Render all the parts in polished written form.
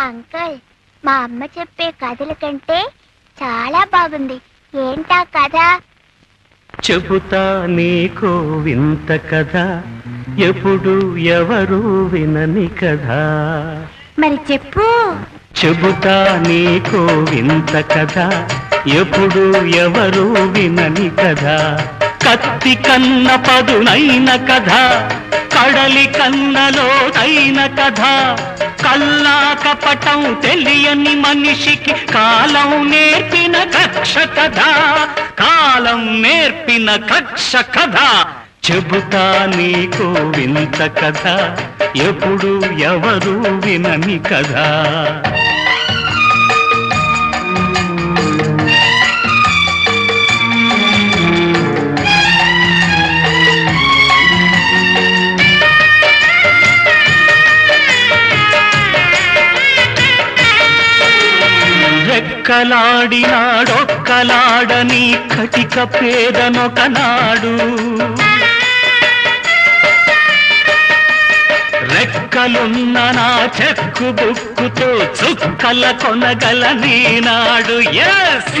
Uncle, మా అమ్మ చెప్పే కథల కంటే చాలా బాగుంది. ఏంటా కథ? చెబుతా నీకో వింత కథ, ఎప్పుడు ఎవరు వినని కథ. మరి చెప్పు. చెబుతా నీకో వింత కథ, ఎప్పుడు ఎవరు వినని కథ. కత్తి కన్న పదునైన కథ, కడలి కన్నలోతైన కథ. కల్లా కపటం తెలియని మనిషికి కాలం నేర్పిన కక్ష కథ. కాలం నేర్పిన కక్ష కథ. చెబుతా నీకు వింత కథ, ఎప్పుడు ఎవరు వినని కథ. రెక్కలాడినాడొక్కలాడని కటిక పేదనొకనాడు. రెక్కలున్న నా చెక్కు బుక్కుతో చుక్కల కొనగల నీనాడు. ఎస్,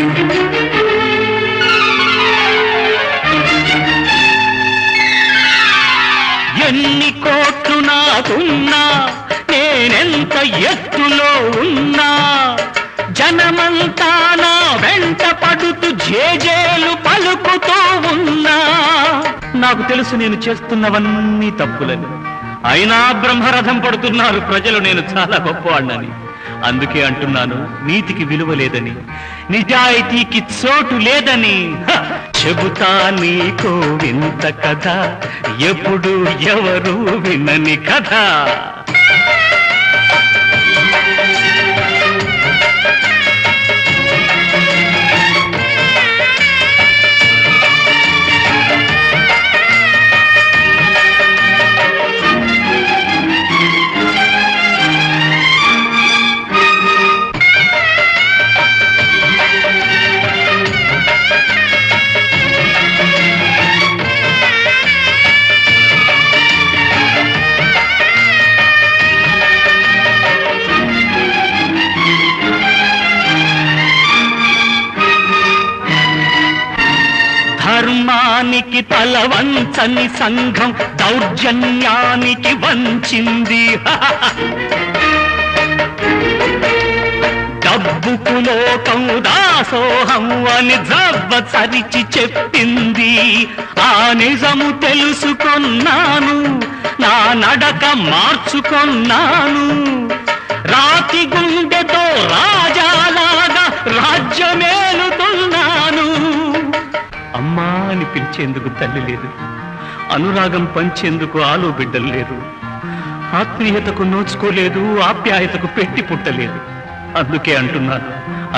ఎన్ని కోట్లు నాకున్నా, నేనెంత ఎత్తులో ఉన్నా, జనమంతా నా వెంట పడుతూ జేజేలు పలుకుతూ ఉన్నా. నాకు తెలుసు నేను చేస్తున్నవన్నీ తప్పులని, అయినా బ్రహ్మరథం పడుతున్నారు ప్రజలు నేను చాలా గొప్పవాడినని. అందుకే అంటున్నాను, నీతికి విలువ లేదని, నిజాయితీకి చోటు లేదని. చెబుతా నీకో వింత కథ, ఎప్పుడు ఎవరు వినని కథ. ధర్మానికి తల వంచని సంఘం దౌర్జన్యానికి వంచింది. డబ్బుకు లోకం దాసోహం అని జవ్వ చరిచి చెప్పింది. ఆ నిజము తెలుసుకొన్నాను, నా నడక మార్చుకొన్నాను. రాతి గుండెతో రాజాలాగా రాజ్యమేలుతున్నాను. అమ్మా అని పిలిచేందుకు తల్లి లేదు, అనురాగం పంచేందుకు ఆలు బిడ్డలు లేదు, ఆత్మీయతకు నోచుకోలేదు, ఆప్యాయతకు పెట్టి పుట్టలేదు. అందుకే అంటున్నాను,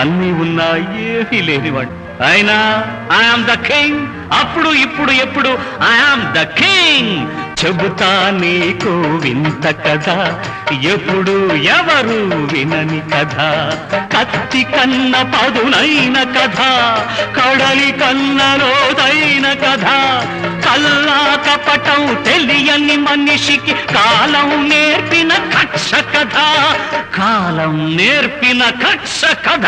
అన్నీ ఉన్నా ఏమీ లేనివాడు. అయినా ఐఆమ్ ద కింగ్. అప్పుడు ఇప్పుడు ఎప్పుడు ఐఆమ్ ద కింగ్. చెబుతా నీకు వింత కథ, ఎప్పుడు ఎవరు వినని కథ. కత్తి కన్న పదునైన కథ, కడలి కన్నలోతైన కథ. కల్లా కపటం తెలియని మనిషికి కాలం నేర్పిన కక్ష కథ. కాలం నేర్పిన కక్ష కథ.